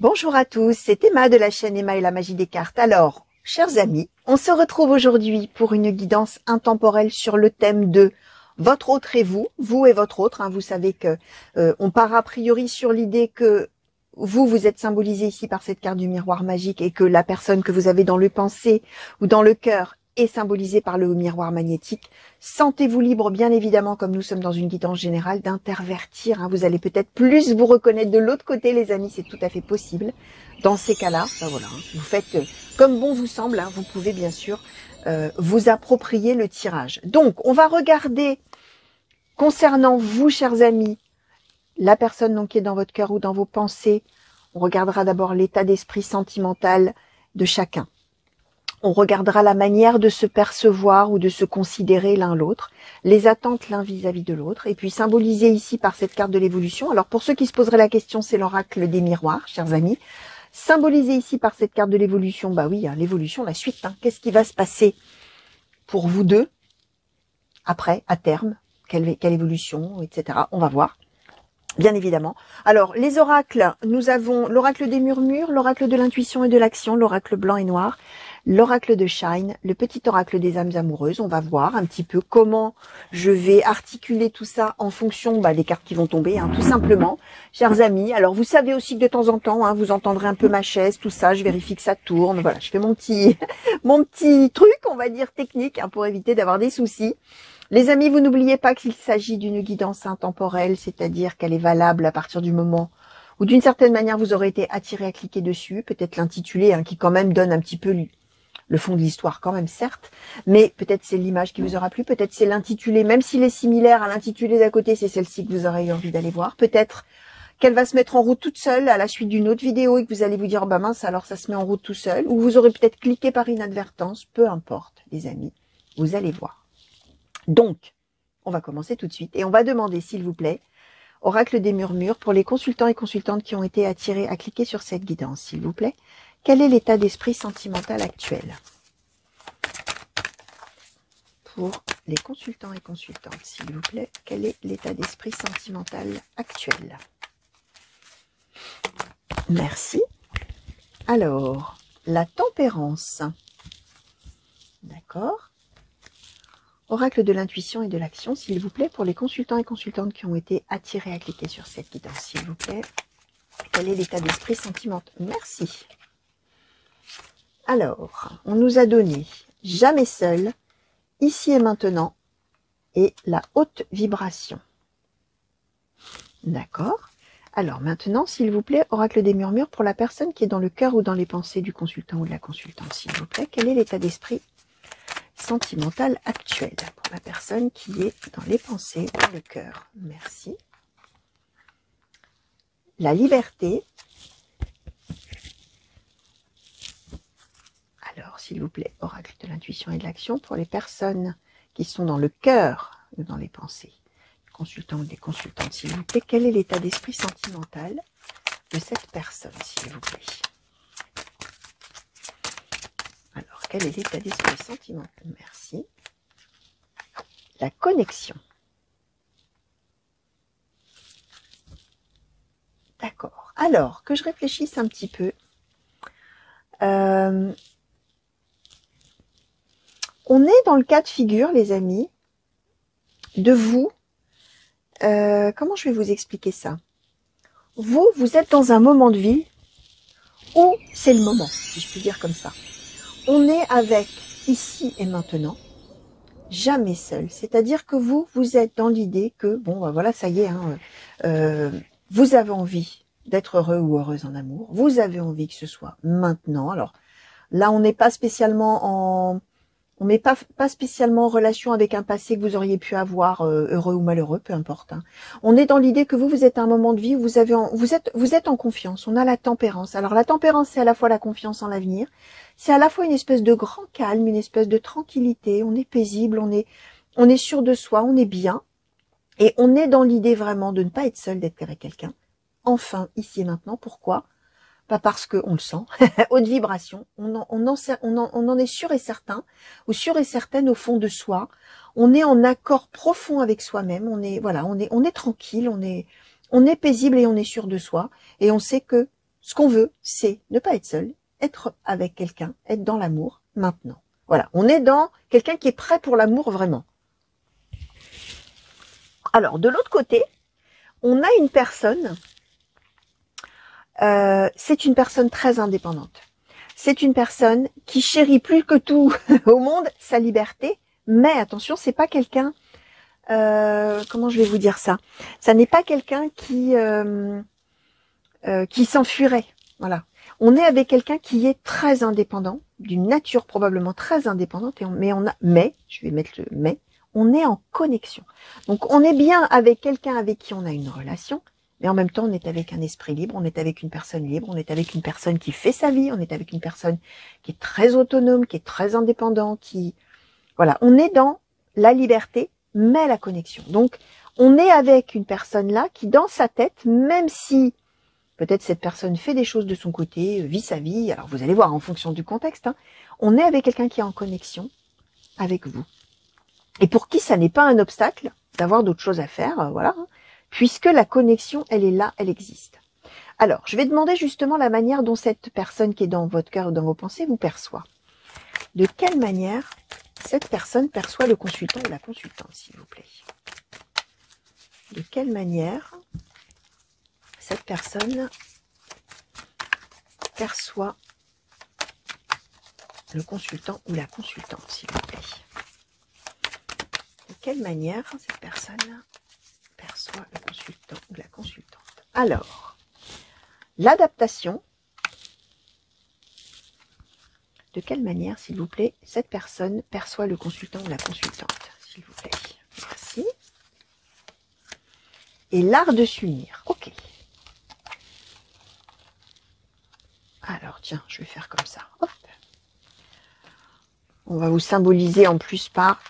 Bonjour à tous, c'est Emma de la chaîne Emma et la magie des cartes. Alors, chers amis, on se retrouve aujourd'hui pour une guidance intemporelle sur le thème de votre autre et vous et votre autre. Vous savez que on part a priori sur l'idée que vous êtes symbolisé ici par cette carte du miroir magique et que la personne que vous avez dans le pensée ou dans le cœur est symbolisée par le miroir magnétique. Sentez-vous libre, bien évidemment, comme nous sommes dans une guidance générale, d'intervertir. Vous allez peut-être plus vous reconnaître de l'autre côté, les amis, c'est tout à fait possible. Dans ces cas-là, voilà, vous faites comme bon vous semble. Vous pouvez bien sûr vous approprier le tirage. Donc, on va regarder, concernant vous, chers amis, la personne donc qui est dans votre cœur ou dans vos pensées. On regardera d'abord l'état d'esprit sentimental de chacun. On regardera la manière de se percevoir ou de se considérer l'un l'autre, les attentes l'un vis-à-vis de l'autre, et puis symbolisé ici par cette carte de l'évolution. Alors pour ceux qui se poseraient la question, c'est l'oracle des miroirs, chers amis. Symbolisé ici par cette carte de l'évolution, bah oui, l'évolution, la suite. Qu'est-ce qui va se passer pour vous deux après, à terme, quelle évolution, etc. On va voir. Bien évidemment. Alors, les oracles, nous avons l'oracle des murmures, l'oracle de l'intuition et de l'action, l'oracle blanc et noir, l'oracle de Shine, le petit oracle des âmes amoureuses. On va voir un petit peu comment je vais articuler tout ça en fonction des cartes qui vont tomber, tout simplement. Chers amis, alors vous savez aussi que de temps en temps, vous entendrez un peu ma chaise, tout ça, je vérifie que ça tourne. Voilà, je fais mon petit truc, on va dire technique, pour éviter d'avoir des soucis. Les amis, vous n'oubliez pas qu'il s'agit d'une guidance intemporelle, c'est-à-dire qu'elle est valable à partir du moment où d'une certaine manière vous aurez été attiré à cliquer dessus, peut-être l'intitulé qui quand même donne un petit peu le fond de l'histoire quand même, certes, mais peut-être c'est l'image qui vous aura plu, peut-être c'est l'intitulé, même s'il est similaire à l'intitulé d'à côté, c'est celle-ci que vous aurez eu envie d'aller voir, peut-être qu'elle va se mettre en route toute seule à la suite d'une autre vidéo et que vous allez vous dire, bah mince, alors ça se met en route tout seul, ou vous aurez peut-être cliqué par inadvertance, peu importe, les amis, vous allez voir. Donc, on va commencer tout de suite et on va demander, s'il vous plaît, oracle des murmures, pour les consultants et consultantes qui ont été attirés à cliquer sur cette guidance, s'il vous plaît, quel est l'état d'esprit sentimental actuel? Pour les consultants et consultantes, s'il vous plaît, quel est l'état d'esprit sentimental actuel? Merci. Alors, la tempérance. D'accord. Oracle de l'intuition et de l'action, s'il vous plaît, pour les consultants et consultantes qui ont été attirés à cliquer sur cette guidance, s'il vous plaît. Quel est l'état d'esprit sentimental? Merci. Alors, on nous a donné jamais seul, ici et maintenant, et la haute vibration. D'accord. Alors maintenant, s'il vous plaît, oracle des murmures, pour la personne qui est dans le cœur ou dans les pensées du consultant ou de la consultante, s'il vous plaît. Quel est l'état d'esprit sentimental actuel pour la personne qui est dans les pensées, dans le cœur? Merci. La liberté. Alors, s'il vous plaît, oracle de l'intuition et de l'action, pour les personnes qui sont dans le cœur ou dans les pensées, consultants ou des consultantes, s'il vous plaît, quel est l'état d'esprit sentimental de cette personne, s'il vous plaît? Alors, quel est l'état d'esprit sentimental? Merci. La connexion. D'accord. Alors, que je réfléchisse un petit peu. On est dans le cas de figure, les amis, de vous. Comment je vais vous expliquer ça? Vous êtes dans un moment de vie où c'est le moment, si je puis dire comme ça. On est avec ici et maintenant, jamais seul. C'est-à-dire que vous êtes dans l'idée que, bon, voilà, ça y est, vous avez envie d'être heureux ou heureuse en amour. Vous avez envie que ce soit maintenant. Alors là, on n'est pas spécialement on met pas spécialement en relation avec un passé que vous auriez pu avoir, heureux ou malheureux, peu importe. On est dans l'idée que vous êtes à un moment de vie où vous êtes en confiance. On a la tempérance. Alors la tempérance, c'est à la fois la confiance en l'avenir, c'est à la fois une espèce de grand calme, une espèce de tranquillité. On est paisible, on est sûr de soi, on est bien, et on est dans l'idée vraiment de ne pas être seul, d'être avec quelqu'un. Enfin, ici et maintenant. Pourquoi? Pas parce qu'on le sent, haute vibration, on en est sûr et certain, ou sûr et certaine au fond de soi. On est en accord profond avec soi-même. On est tranquille, on est paisible et on est sûr de soi. Et on sait que ce qu'on veut, c'est ne pas être seul, être avec quelqu'un, être dans l'amour maintenant. Voilà, on est dans quelqu'un qui est prêt pour l'amour vraiment. Alors, de l'autre côté, on a une personne, c'est une personne très indépendante. C'est une personne qui chérit plus que tout au monde sa liberté, mais attention, c'est pas quelqu'un, comment je vais vous dire ça? Ça n'est pas quelqu'un qui s'enfuirait. Voilà. On est avec quelqu'un qui est très indépendant, d'une nature probablement très indépendante, mais, je vais mettre le mais, on est en connexion. Donc on est bien avec quelqu'un avec qui on a une relation, mais en même temps on est avec un esprit libre, on est avec une personne libre, on est avec une personne qui fait sa vie, on est avec une personne qui est très autonome, qui est très indépendant, voilà, on est dans la liberté, mais la connexion. Donc on est avec une personne là qui dans sa tête, même si peut-être cette personne fait des choses de son côté, vit sa vie, alors vous allez voir en fonction du contexte, hein, on est avec quelqu'un qui est en connexion avec vous. Et pour qui ça n'est pas un obstacle d'avoir d'autres choses à faire, voilà, hein, puisque la connexion, elle est là, elle existe. Alors, je vais demander justement la manière dont cette personne qui est dans votre cœur ou dans vos pensées vous perçoit. De quelle manière cette personne perçoit le consultant ou la consultante, s'il vous plaît? De quelle manière cette personne perçoit le consultant ou la consultante, s'il vous plaît? De quelle manière cette personne perçoit le consultant ou la consultante? Alors, l'adaptation. De quelle manière, s'il vous plaît, cette personne perçoit le consultant ou la consultante, s'il vous plaît? Merci. Et l'art de s'unir. Ok. Alors, tiens, je vais faire comme ça. Hop. On va vous symboliser en plus par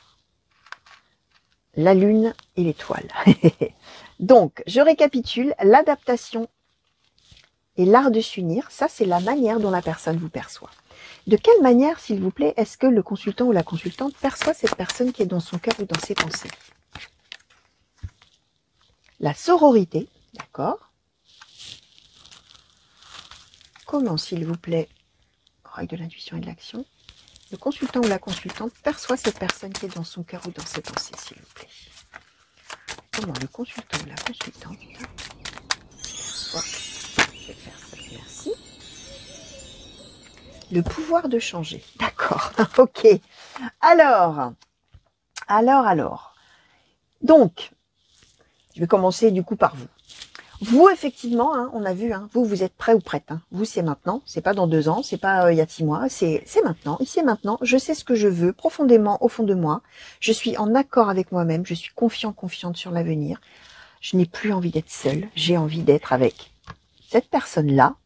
la lune et l'étoile. Donc, je récapitule. L'adaptation et l'art de s'unir, ça, c'est la manière dont la personne vous perçoit. De quelle manière, s'il vous plaît, est-ce que le consultant ou la consultante perçoit cette personne qui est dans son cœur ou dans ses pensées? La sororité, d'accord? Comment, s'il vous plaît, règle de l'intuition et de l'action, le consultant ou la consultante perçoit cette personne qui est dans son cœur ou dans ses pensées, s'il vous plaît? Comment le consultant ou la consultante perçoit cette personne? Merci. Le pouvoir de changer. D'accord. Ok. Alors. Donc, je vais commencer du coup par vous. Vous, effectivement, hein, on a vu, hein, vous êtes prêt ou prête. Hein. Vous, c'est maintenant. C'est pas dans 2 ans. C'est pas il y a 6 mois. C'est maintenant. Ici et maintenant. Je sais ce que je veux profondément au fond de moi. Je suis en accord avec moi-même. Je suis confiante sur l'avenir. Je n'ai plus envie d'être seule. J'ai envie d'être avec cette personne-là,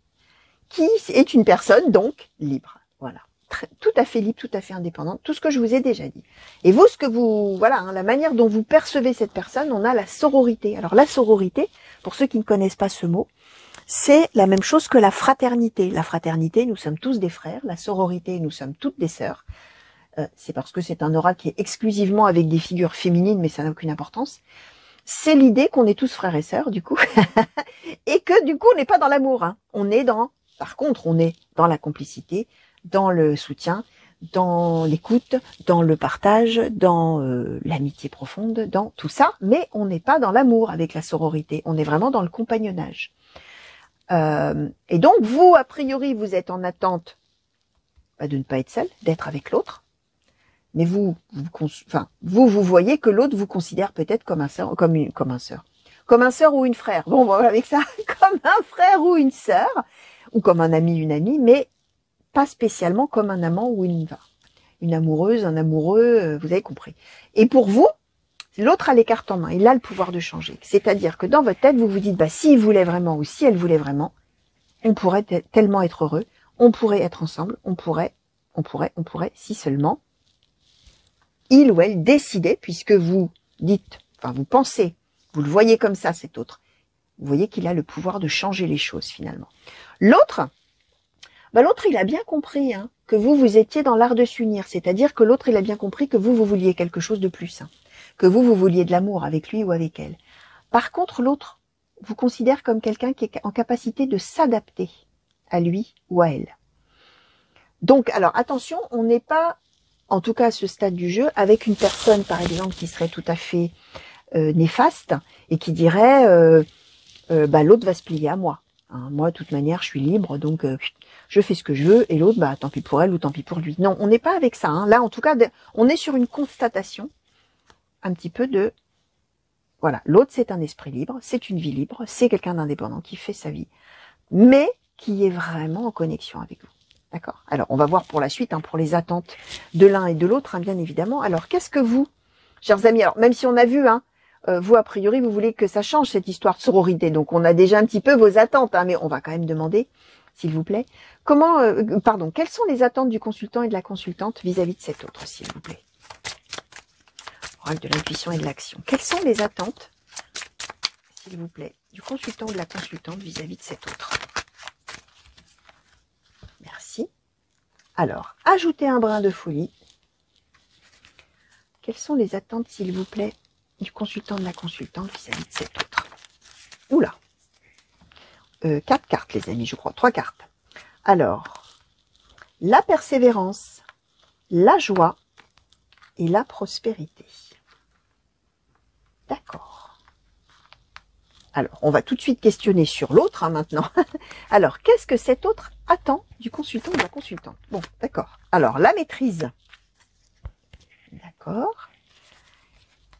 qui est une personne donc libre. Voilà. Tout à fait libre, tout à fait indépendante, tout ce que je vous ai déjà dit. Et vous, voilà, hein, la manière dont vous percevez cette personne, on a la sororité. Alors la sororité, pour ceux qui ne connaissent pas ce mot, c'est la même chose que la fraternité. La fraternité, nous sommes tous des frères. La sororité, nous sommes toutes des sœurs. C'est parce que c'est un aura qui est exclusivement avec des figures féminines, mais ça n'a aucune importance. C'est l'idée qu'on est tous frères et sœurs, du coup, et que du coup, on n'est pas dans l'amour. Hein. Par contre, on est dans la complicité, dans le soutien, dans l'écoute, dans le partage, dans l'amitié profonde, dans tout ça, mais on n'est pas dans l'amour avec la sororité, on est vraiment dans le compagnonnage. Et donc, vous, a priori, vous êtes en attente de ne pas être seul, d'être avec l'autre, mais vous voyez que l'autre vous considère peut-être comme un sœur ou une frère. Bon, voilà, avec ça, comme un frère ou une sœur, ou comme un ami, une amie, mais pas spécialement comme un amant ou une amoureuse, un amoureux, vous avez compris. Et pour vous, l'autre a les cartes en main, il a le pouvoir de changer. C'est-à-dire que dans votre tête, vous vous dites, s'il voulait vraiment ou si elle voulait vraiment, on pourrait tellement être heureux, on pourrait être ensemble, on pourrait, si seulement il ou elle décidait, puisque vous dites, vous pensez, vous le voyez comme ça, cet autre, vous voyez qu'il a le pouvoir de changer les choses finalement. L'autre, il a bien compris hein, que vous étiez dans l'art de s'unir, c'est-à-dire que l'autre, il a bien compris que vous vouliez quelque chose de plus, hein, que vous vouliez de l'amour avec lui ou avec elle. Par contre, l'autre vous considère comme quelqu'un qui est en capacité de s'adapter à lui ou à elle. Donc, alors attention, on n'est pas, en tout cas à ce stade du jeu, avec une personne, par exemple, qui serait tout à fait néfaste et qui dirait l'autre va se plier à moi. Hein, moi, de toute manière, je suis libre, donc je fais ce que je veux, et l'autre, tant pis pour elle ou tant pis pour lui. Non, on n'est pas avec ça. Hein. Là, en tout cas, on est sur une constatation un petit peu de... Voilà, l'autre, c'est un esprit libre, c'est une vie libre, c'est quelqu'un d'indépendant qui fait sa vie, mais qui est vraiment en connexion avec vous. D'accord? Alors, on va voir pour la suite, hein, pour les attentes de l'un et de l'autre, hein, bien évidemment. Alors, qu'est-ce que vous, chers amis, alors même si on a vu, hein, vous, a priori, vous voulez que ça change, cette histoire de sororité. Donc, on a déjà un petit peu vos attentes, hein, mais on va quand même demander, s'il vous plaît, quelles sont les attentes du consultant et de la consultante vis-à-vis de cet autre, s'il vous plaît? Oracle de l'intuition et de l'action. Quelles sont les attentes, s'il vous plaît, du consultant ou de la consultante vis-à-vis de cet autre? Merci. Alors, ajoutez un brin de folie. Quelles sont les attentes, s'il vous plaît, du consultant de la consultante vis-à-vis de cet autre? Oula. 4 cartes, les amis, je crois. 3 cartes. Alors, la persévérance, la joie et la prospérité. D'accord. Alors, on va tout de suite questionner sur l'autre, hein, maintenant. Alors, qu'est-ce que cet autre attend du consultant ou de la consultante? Bon, d'accord. Alors, la maîtrise. D'accord.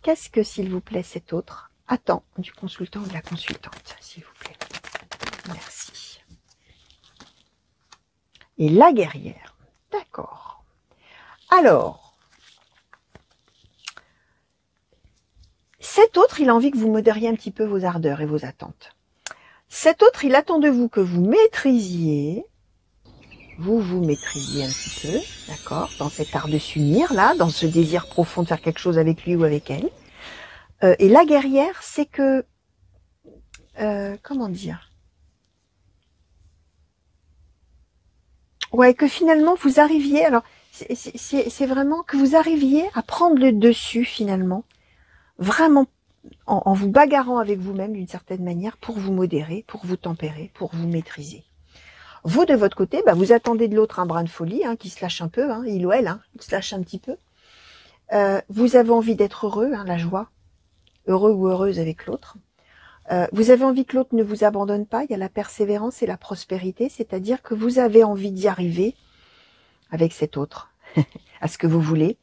Qu'est-ce que, s'il vous plaît, cet autre attend du consultant ou de la consultante, s'il vous plaît? Merci. Et la guerrière. D'accord. Alors, cet autre, il a envie que vous modériez un petit peu vos ardeurs et vos attentes. Cet autre, il attend de vous que vous maîtrisiez, vous maîtrisiez un petit peu, d'accord, dans cet art de s'unir, là, dans ce désir profond de faire quelque chose avec lui ou avec elle. Et la guerrière, c'est que, comment dire? Ouais, que finalement, vous arriviez, alors, c'est vraiment que vous arriviez à prendre le dessus, finalement, vraiment en vous bagarrant avec vous-même d'une certaine manière pour vous modérer, pour vous tempérer, pour vous maîtriser. Vous, de votre côté, vous attendez de l'autre un brin de folie, hein, qui se lâche un peu, hein, il ou elle, hein, qui se lâche un petit peu. Vous avez envie d'être heureux, hein, la joie, heureux ou heureuse avec l'autre. Vous avez envie que l'autre ne vous abandonne pas, il y a la persévérance et la prospérité, c'est-à-dire que vous avez envie d'y arriver avec cet autre, à ce que vous voulez,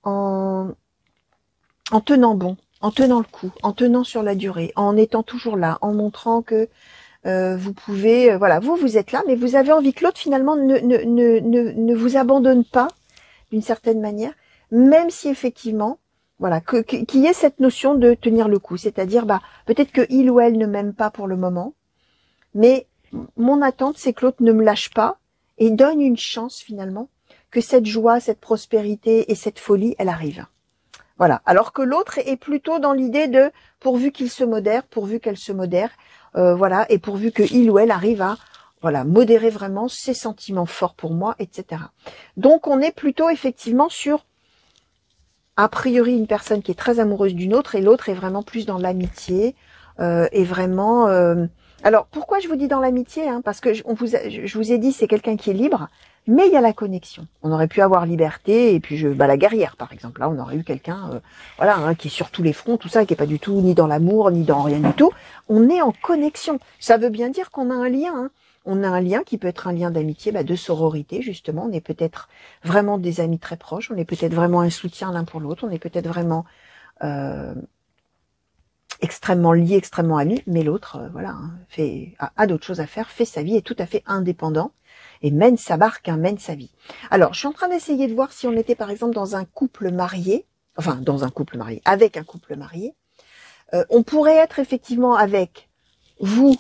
en tenant bon, en tenant le coup, en tenant sur la durée, en étant toujours là, en montrant que vous pouvez, voilà, vous êtes là, mais vous avez envie que l'autre finalement ne vous abandonne pas d'une certaine manière, même si effectivement, voilà, qu'il y ait cette notion de tenir le coup, c'est-à-dire, peut-être que il ou elle ne m'aime pas pour le moment, mais mon attente, c'est que l'autre ne me lâche pas et donne une chance finalement que cette joie, cette prospérité et cette folie, elle arrive. Voilà. Alors que l'autre est plutôt dans l'idée de pourvu qu'il se modère, pourvu qu'elle se modère, voilà, et pourvu que il ou elle arrive à, voilà, modérer vraiment ses sentiments forts pour moi, etc. Donc on est plutôt effectivement sur, a priori, une personne qui est très amoureuse d'une autre et l'autre est vraiment plus dans l'amitié, et vraiment. Alors pourquoi je vous dis dans l'amitié, hein, parce que je vous ai dit c'est quelqu'un qui est libre. Mais il y a la connexion. On aurait pu avoir liberté et puis la guerrière par exemple. Là, on aurait eu quelqu'un, voilà, hein, qui est sur tous les fronts, tout ça, qui est pas du tout ni dans l'amour ni dans rien du tout. On est en connexion. Ça veut bien dire qu'on a un lien. Hein. On a un lien qui peut être un lien d'amitié, de sororité justement. On est peut-être vraiment des amis très proches. On est peut-être vraiment un soutien l'un pour l'autre. On est peut-être vraiment extrêmement liés, extrêmement amis. Mais l'autre, voilà, hein, a d'autres choses à faire, fait sa vie, est tout à fait indépendant. Et mène sa barque, hein, mène sa vie. Alors, je suis en train d'essayer de voir si on était par exemple dans un couple marié, enfin dans un couple marié, avec un couple marié. On pourrait être effectivement avec vous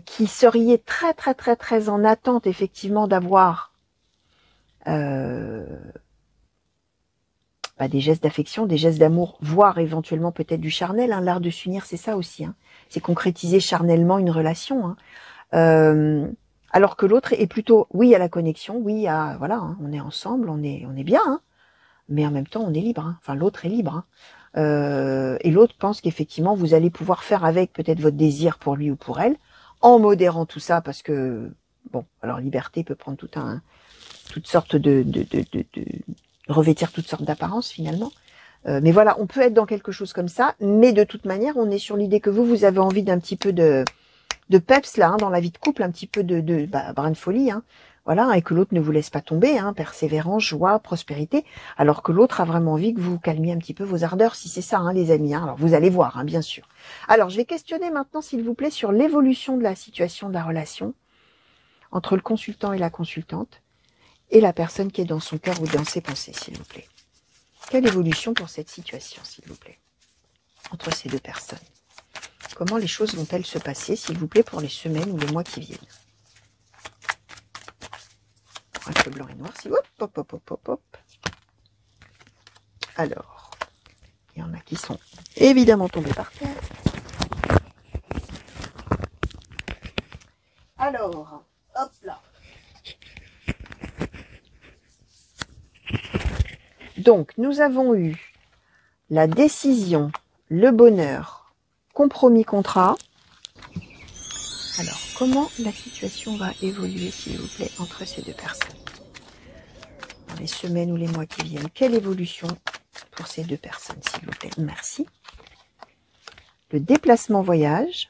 qui seriez très très très très en attente effectivement d'avoir des gestes d'affection, des gestes d'amour, voire éventuellement peut-être du charnel. Hein. L'art de s'unir, c'est ça aussi. Hein. C'est concrétiser charnellement une relation. Hein. Alors que l'autre est plutôt, oui, à la connexion, oui, à, voilà, hein, on est ensemble, on est bien, hein, mais en même temps, on est libre. Hein, enfin, l'autre est libre. Hein, et l'autre pense qu'effectivement, vous allez pouvoir faire avec peut-être votre désir pour lui ou pour elle, en modérant tout ça, parce que, bon, alors liberté peut prendre toutes sortes revêtir toutes sortes d'apparences finalement. Mais voilà, on peut être dans quelque chose comme ça, mais de toute manière, on est sur l'idée que vous avez envie d'un petit peu de peps là, hein, dans la vie de couple, un petit peu brin de folie, hein, voilà, et que l'autre ne vous laisse pas tomber, hein, persévérance, joie, prospérité, alors que l'autre a vraiment envie que vous calmiez un petit peu vos ardeurs, si c'est ça, hein, les amis, hein. Alors vous allez voir, hein, bien sûr. Alors je vais questionner maintenant, s'il vous plaît, sur l'évolution de la situation de la relation entre le consultant et la consultante, et la personne qui est dans son cœur ou dans ses pensées, s'il vous plaît. Quelle évolution pour cette situation, s'il vous plaît, entre ces deux personnes? Comment les choses vont-elles se passer, s'il vous plaît, pour les semaines ou les mois qui viennent? Oracle blanc et noir, si... Hop, hop, hop, hop, hop, hop. Alors, il y en a qui sont évidemment tombés par terre. Alors, hop là. Donc, nous avons eu la décision, le bonheur, compromis, contrat. Alors, comment la situation va évoluer, s'il vous plaît, entre ces deux personnes? Dans les semaines ou les mois qui viennent, quelle évolution pour ces deux personnes, s'il vous plaît? Merci. Le déplacement voyage.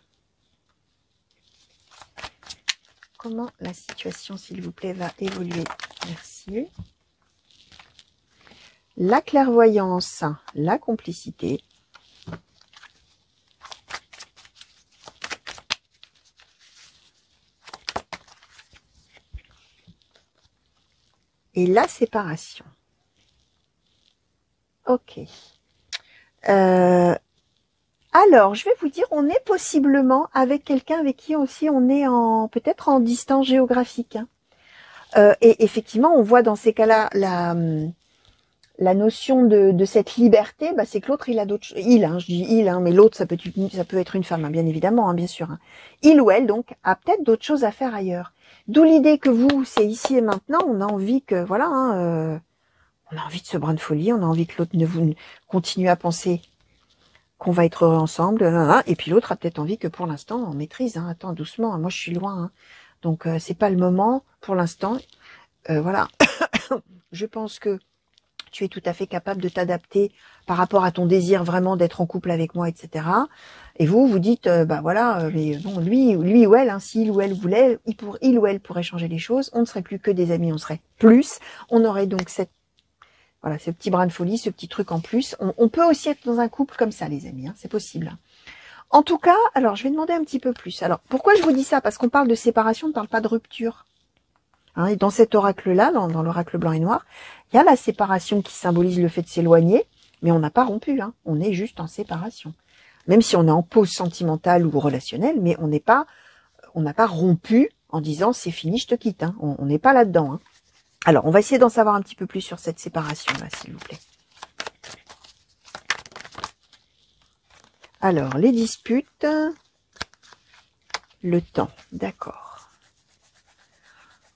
Comment la situation, s'il vous plaît, va évoluer? Merci. La clairvoyance, la complicité. Et la séparation. Ok. Alors, je vais vous dire, on est possiblement avec quelqu'un avec qui aussi on est peut-être en distance géographique, hein. Et effectivement, on voit dans ces cas-là la notion de cette liberté, bah, c'est que l'autre, il a d'autres choses. Je dis il, hein, mais l'autre, ça peut être une femme, hein, bien évidemment, hein, bien sûr. Hein. Il ou elle, donc, a peut-être d'autres choses à faire ailleurs. D'où l'idée que vous, c'est ici et maintenant, on a envie que, voilà, hein, on a envie de ce brin de folie, on a envie que l'autre continue à penser qu'on va être heureux ensemble, hein, et puis l'autre a peut-être envie que pour l'instant, on maîtrise, hein, attends, doucement, hein, moi je suis loin, hein, donc c'est pas le moment, pour l'instant, voilà. Je pense que tu es tout à fait capable de t'adapter par rapport à ton désir vraiment d'être en couple avec moi, etc. Et vous dites, bah voilà, mais bon, lui ou elle, hein, s'il ou elle voulait, il ou elle pourrait changer les choses, on ne serait plus que des amis, on serait plus, on aurait donc voilà, ce petit brin de folie, ce petit truc en plus. On peut aussi être dans un couple comme ça, les amis, hein, c'est possible. En tout cas, alors je vais demander un petit peu plus. Alors, pourquoi je vous dis ça? Parce qu'on parle de séparation, on ne parle pas de rupture. Hein, et dans cet oracle-là, dans l'oracle blanc et noir, il y a la séparation qui symbolise le fait de s'éloigner, mais on n'a pas rompu, hein, on est juste en séparation. Même si on est en pause sentimentale ou relationnelle, mais on n'a pas rompu en disant c'est fini, je te quitte. Hein, on n'est pas là-dedans. Hein. Alors, on va essayer d'en savoir un petit peu plus sur cette séparation-là, s'il vous plaît. Alors, les disputes, le temps, d'accord.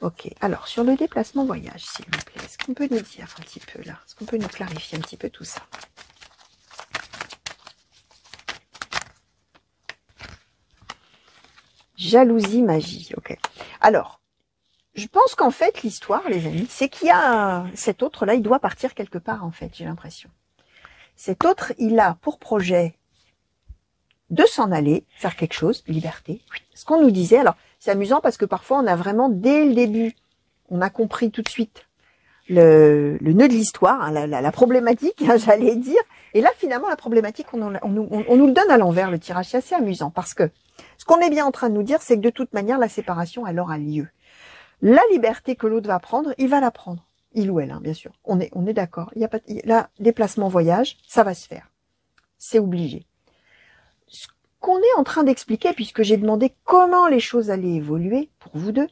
Ok, alors sur le déplacement voyage, s'il vous plaît, est-ce qu'on peut nous dire un petit peu là? Est-ce qu'on peut nous clarifier un petit peu tout ça? Jalousie, magie, ok. Alors, je pense qu'en fait, l'histoire, les amis, c'est qu'il y a cet autre-là, il doit partir quelque part, en fait, j'ai l'impression. Cet autre, il a pour projet de s'en aller, faire quelque chose, liberté. Ce qu'on nous disait, alors, c'est amusant parce que parfois, on a vraiment, dès le début, on a compris tout de suite le nœud de l'histoire, hein, la problématique, hein, j'allais dire. Et là, finalement, la problématique, on nous le donne à l'envers, le tirage. C'est assez amusant parce que ce qu'on est bien en train de nous dire, c'est que de toute manière, la séparation, elle aura lieu. La liberté que l'autre va prendre, il va la prendre. Il ou elle, hein, bien sûr. On est d'accord. Il y a pas, là, déplacement voyage, ça va se faire. C'est obligé. Ce qu'on est en train d'expliquer, puisque j'ai demandé comment les choses allaient évoluer pour vous deux,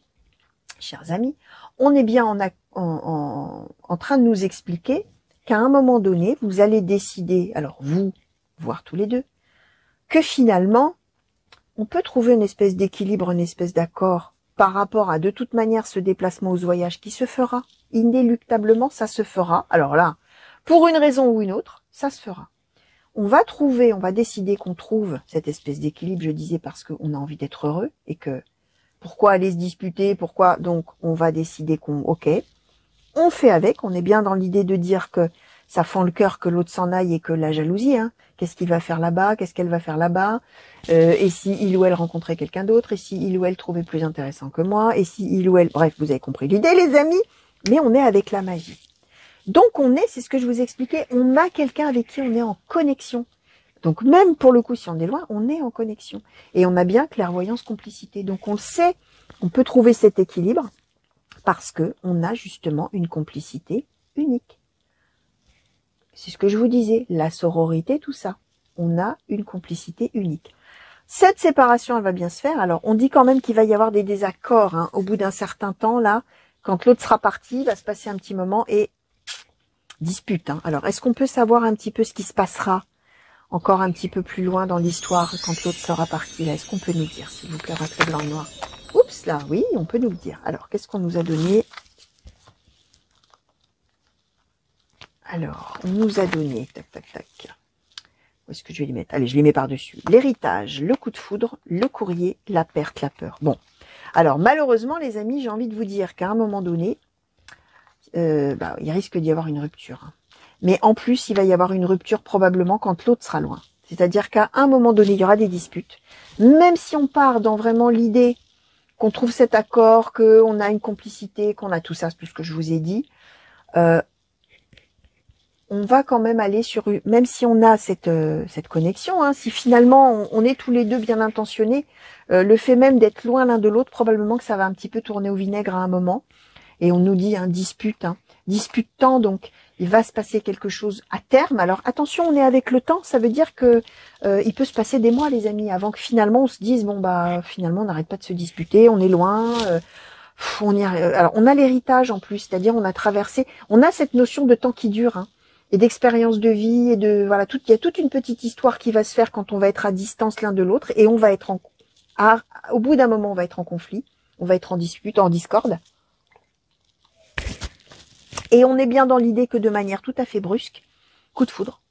chers amis, on est bien en train de nous expliquer qu'à un moment donné, vous allez décider, alors vous, voire tous les deux, que finalement, on peut trouver une espèce d'équilibre, une espèce d'accord par rapport à de toute manière ce déplacement ou ce voyage qui se fera. Inéluctablement, ça se fera. Alors là, pour une raison ou une autre, ça se fera. on va décider qu'on trouve cette espèce d'équilibre, je disais, parce qu'on a envie d'être heureux et que pourquoi aller se disputer, pourquoi, donc on va décider ok, on fait avec, on est bien dans l'idée de dire que ça fend le cœur que l'autre s'en aille et que la jalousie, hein, qu'est-ce qu'il va faire là-bas, qu'est-ce qu'elle va faire là-bas, et si il ou elle rencontrait quelqu'un d'autre, et si il ou elle trouvait plus intéressant que moi, et si il ou elle, bref, vous avez compris l'idée les amis, mais on est avec la magie. Donc c'est ce que je vous expliquais, on a quelqu'un avec qui on est en connexion. Donc même pour le coup, si on est loin, on est en connexion. Et on a bien clairvoyance, complicité. Donc on le sait, on peut trouver cet équilibre parce que on a justement une complicité unique. C'est ce que je vous disais, la sororité, tout ça. On a une complicité unique. Cette séparation, elle va bien se faire. Alors on dit quand même qu'il va y avoir des désaccords hein, au bout d'un certain temps, là, quand l'autre sera parti, il va se passer un petit moment et dispute. Hein. Alors est-ce qu'on peut savoir un petit peu ce qui se passera encore un petit peu plus loin dans l'histoire, quand l'autre sera parti, là, est-ce qu'on peut nous dire, s'il vous plaît, rappelez blanc et noir. Oups, là, oui, on peut nous le dire. Alors, qu'est-ce qu'on nous a donné? Alors, on nous a donné, tac, tac, tac. Où est-ce que je vais les mettre? Allez, je les mets par-dessus. L'héritage, le coup de foudre, le courrier, la perte, la peur. Bon, alors, malheureusement, les amis, j'ai envie de vous dire qu'à un moment donné, il risque d'y avoir une rupture. Hein. Mais en plus, il va y avoir une rupture probablement quand l'autre sera loin. C'est-à-dire qu'à un moment donné, il y aura des disputes. Même si on part dans vraiment l'idée qu'on trouve cet accord, qu'on a une complicité, qu'on a tout ça, c'est tout ce que je vous ai dit, on va quand même aller sur... Même si on a cette connexion, hein, si finalement on est tous les deux bien intentionnés, le fait même d'être loin l'un de l'autre, probablement que ça va un petit peu tourner au vinaigre à un moment. Et on nous dit dispute temps, donc il va se passer quelque chose à terme. Alors attention, on est avec le temps, ça veut dire que il peut se passer des mois, les amis, avant que finalement on se dise bon bah finalement on n'arrête pas de se disputer, on est loin, alors on a l'héritage en plus, c'est-à-dire on a traversé, on a cette notion de temps qui dure, hein, et d'expérience de vie et de voilà il y a toute une petite histoire qui va se faire quand on va être à distance l'un de l'autre et on va être au bout d'un moment on va être en conflit, on va être en dispute, en discorde. Et on est bien dans l'idée que de manière tout à fait brusque, coup de foudre,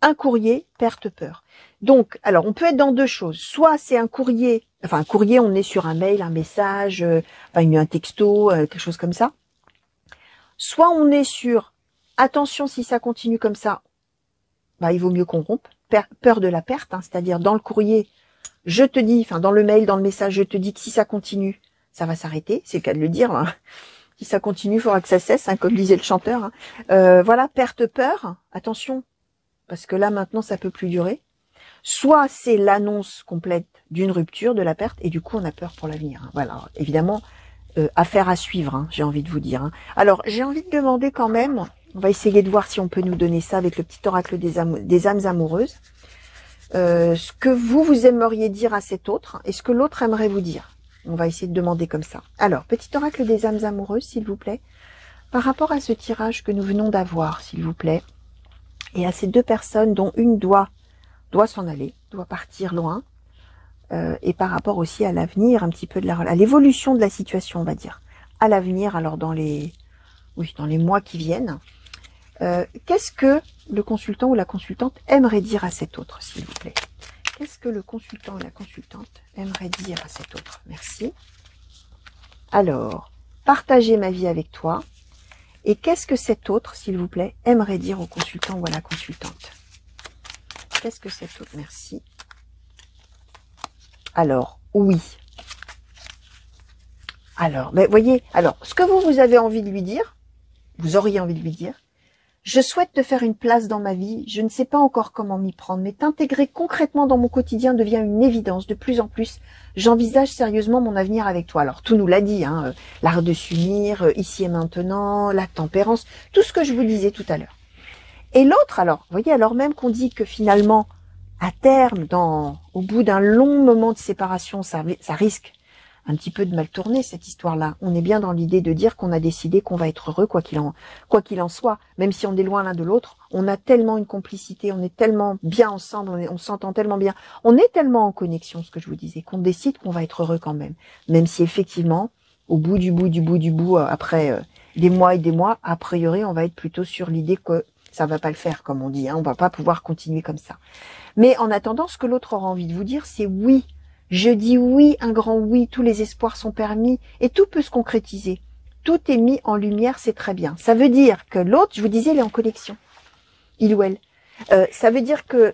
un courrier, perte, peur. Donc, alors, on peut être dans deux choses. Soit c'est un courrier, on est sur un mail, un message, un texto, quelque chose comme ça. Soit on est sur, attention, si ça continue comme ça, il vaut mieux qu'on rompe. Peur de la perte, hein, c'est-à-dire dans le courrier, je te dis, dans le mail, dans le message, je te dis que si ça continue, ça va s'arrêter. C'est le cas de le dire, hein. Si ça continue, il faudra que ça cesse, hein, comme disait le chanteur. Hein. Voilà, perte, peur, attention, parce que là, maintenant, ça peut plus durer. Soit c'est l'annonce complète d'une rupture, de la perte, et du coup, on a peur pour l'avenir. Hein. Voilà, évidemment, affaire à suivre, hein, j'ai envie de vous dire. Hein. Alors, j'ai envie de demander quand même, on va essayer de voir si on peut nous donner ça avec le petit oracle des âmes amoureuses, ce que vous aimeriez dire à cet autre, et ce que l'autre aimerait vous dire. On va essayer de demander comme ça. Alors, petit oracle des âmes amoureuses, s'il vous plaît. Par rapport à ce tirage que nous venons d'avoir, s'il vous plaît, et à ces deux personnes dont une doit s'en aller, doit partir loin, et par rapport aussi à l'avenir, un petit peu de à l'évolution de la situation, on va dire. À l'avenir, alors dans les mois qui viennent, qu'est-ce que le consultant ou la consultante aimerait dire à cet autre, s'il vous plaît? Qu'est-ce que le consultant ou la consultante aimerait dire à cet autre? Merci. Alors, partager ma vie avec toi. Et qu'est-ce que cet autre, s'il vous plaît, aimerait dire au consultant ou à la consultante? Qu'est-ce que cet autre? Merci. Alors, oui. Alors, mais voyez, alors, ce que vous avez envie de lui dire, vous auriez envie de lui dire, je souhaite te faire une place dans ma vie, je ne sais pas encore comment m'y prendre, mais t'intégrer concrètement dans mon quotidien devient une évidence. De plus en plus, j'envisage sérieusement mon avenir avec toi. Alors, tout nous l'a dit, hein, l'art de s'unir, ici et maintenant, la tempérance, tout ce que je vous disais tout à l'heure. Et l'autre, alors, vous voyez, alors même qu'on dit que finalement, à terme, au bout d'un long moment de séparation, ça risque un petit peu de mal tourner cette histoire-là. On est bien dans l'idée de dire qu'on a décidé qu'on va être heureux quoi qu'il en soit, même si on est loin l'un de l'autre. On a tellement une complicité, on est tellement bien ensemble, on s'entend tellement bien, on est tellement en connexion, ce que je vous disais, qu'on décide qu'on va être heureux quand même. Même si effectivement, au bout du bout, après des mois et des mois, a priori, on va être plutôt sur l'idée que Ça va pas le faire, comme on dit, hein. On va pas pouvoir continuer comme ça. Mais en attendant, ce que l'autre aura envie de vous dire, c'est oui. Je dis oui, un grand oui, tous les espoirs sont permis et tout peut se concrétiser. Tout est mis en lumière, c'est très bien. Ça veut dire que l'autre, je vous disais, il est en connexion. Il ou elle. Ça veut dire que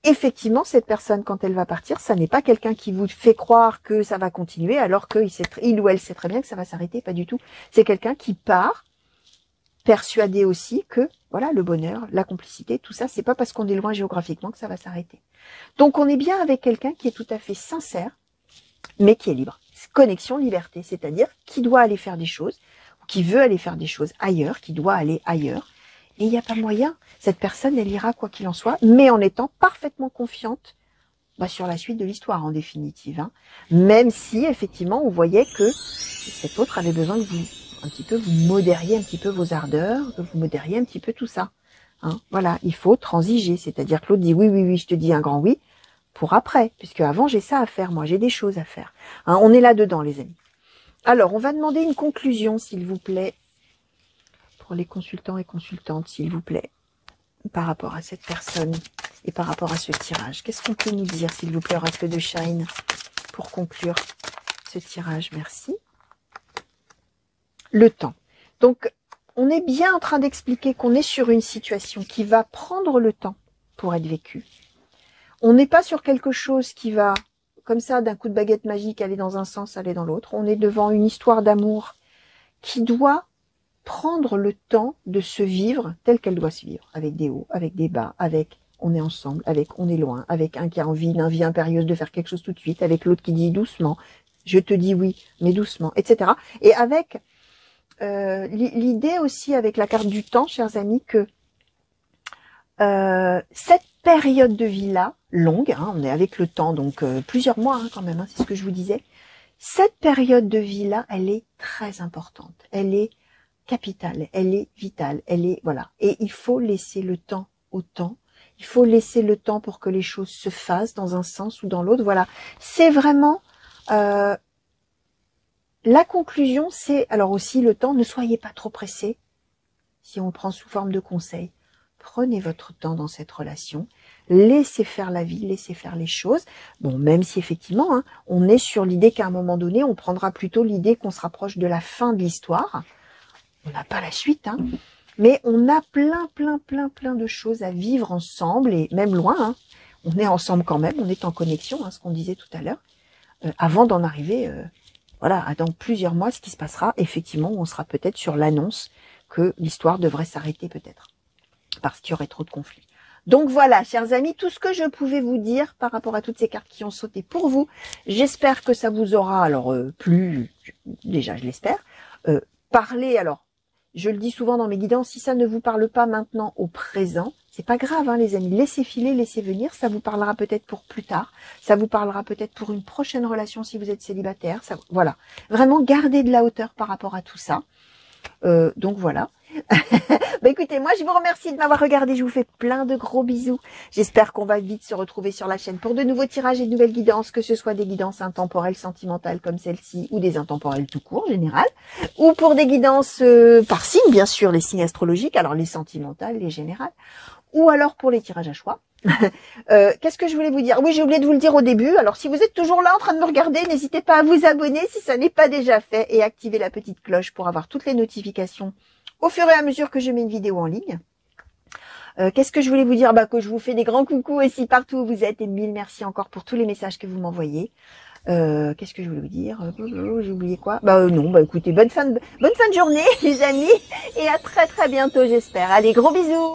effectivement, cette personne, quand elle va partir, ça n'est pas quelqu'un qui vous fait croire que ça va continuer, alors qu'il ou elle sait très bien que ça va s'arrêter, pas du tout. C'est quelqu'un qui part, persuadé aussi que, voilà, le bonheur, la complicité, tout ça, c'est pas parce qu'on est loin géographiquement que ça va s'arrêter. Donc, on est bien avec quelqu'un qui est tout à fait sincère, mais qui est libre. Connexion, liberté, c'est-à-dire qui doit aller faire des choses, qui veut aller faire des choses ailleurs, qui doit aller ailleurs. Et il n'y a pas moyen. Cette personne, elle ira quoi qu'il en soit, mais en étant parfaitement confiante sur la suite de l'histoire, en définitive. Hein. Même si, effectivement, on voyait que cet autre avait besoin que vous, un petit peu, vous modériez un petit peu vos ardeurs, que vous modériez un petit peu tout ça. Hein. Voilà, il faut transiger. C'est-à-dire que l'autre dit oui, oui, oui, je te dis un grand oui, pour après. Puisque avant, j'ai ça à faire, moi, j'ai des choses à faire. Hein, on est là-dedans, les amis. Alors, on va demander une conclusion, s'il vous plaît, pour les consultants et consultantes, s'il vous plaît, par rapport à cette personne et par rapport à ce tirage. Qu'est-ce qu'on peut nous dire, s'il vous plaît, oracle de Shine, pour conclure ce tirage? Merci. Le temps. Donc, on est bien en train d'expliquer qu'on est sur une situation qui va prendre le temps pour être vécue. On n'est pas sur quelque chose qui va, comme ça, d'un coup de baguette magique, aller dans un sens, aller dans l'autre. On est devant une histoire d'amour qui doit prendre le temps de se vivre telle qu'elle doit se vivre, avec des hauts, avec des bas, avec on est ensemble, avec on est loin, avec un qui a envie d'une vie impérieuse de faire quelque chose tout de suite, avec l'autre qui dit doucement, je te dis oui, mais doucement, etc. Et avec l'idée aussi, avec la carte du temps, chers amis, que cette période de vie-là, longue, hein, on est avec le temps, donc plusieurs mois hein, quand même, hein, c'est ce que je vous disais, cette période de vie-là, elle est très importante, elle est capitale, elle est vitale, elle est, voilà. Et il faut laisser le temps au temps, il faut laisser le temps pour que les choses se fassent dans un sens ou dans l'autre, voilà. C'est vraiment, la conclusion, c'est, alors aussi le temps, ne soyez pas trop pressés, si on le prend sous forme de conseil. Prenez votre temps dans cette relation, laissez faire la vie, laissez faire les choses. Bon, même si effectivement, hein, on est sur l'idée qu'à un moment donné, on prendra plutôt l'idée qu'on se rapproche de la fin de l'histoire. On n'a pas la suite, hein, mais on a plein de choses à vivre ensemble, et même loin, hein, on est ensemble quand même, on est en connexion, hein, ce qu'on disait tout à l'heure, avant d'en arriver, voilà, à dans plusieurs mois, ce qui se passera, effectivement, on sera peut-être sur l'annonce que l'histoire devrait s'arrêter peut-être, parce qu'il y aurait trop de conflits. Donc voilà, chers amis, tout ce que je pouvais vous dire par rapport à toutes ces cartes qui ont sauté pour vous, j'espère que ça vous aura, alors, plu, déjà je l'espère, parler, alors, je le dis souvent dans mes guidances, si ça ne vous parle pas maintenant au présent, c'est pas grave, hein, les amis. Laissez filer, laissez venir. Ça vous parlera peut-être pour plus tard. Ça vous parlera peut-être pour une prochaine relation si vous êtes célibataire. Ça, voilà. Vraiment, gardez de la hauteur par rapport à tout ça. Donc voilà. Bah écoutez, moi je vous remercie de m'avoir regardé, je vous fais plein de gros bisous. J'espère qu'on va vite se retrouver sur la chaîne pour de nouveaux tirages et de nouvelles guidances, que ce soit des guidances intemporelles, sentimentales comme celle-ci, ou des intemporelles tout court en général, ou pour des guidances par signe, bien sûr, les signes astrologiques, alors les sentimentales, les générales, ou alors pour les tirages à choix. Qu'est-ce que je voulais vous dire? Oui, j'ai oublié de vous le dire au début. Alors, si vous êtes toujours là en train de me regarder, n'hésitez pas à vous abonner si ça n'est pas déjà fait et activer la petite cloche pour avoir toutes les notifications au fur et à mesure que je mets une vidéo en ligne. Qu'est-ce que je voulais vous dire? Que je vous fais des grands coucous aussi partout où vous êtes et mille merci encore pour tous les messages que vous m'envoyez. Qu'est-ce que je voulais vous dire? J'ai oublié quoi? Non, écoutez, bonne fin de journée les amis et à très bientôt j'espère. Allez, gros bisous!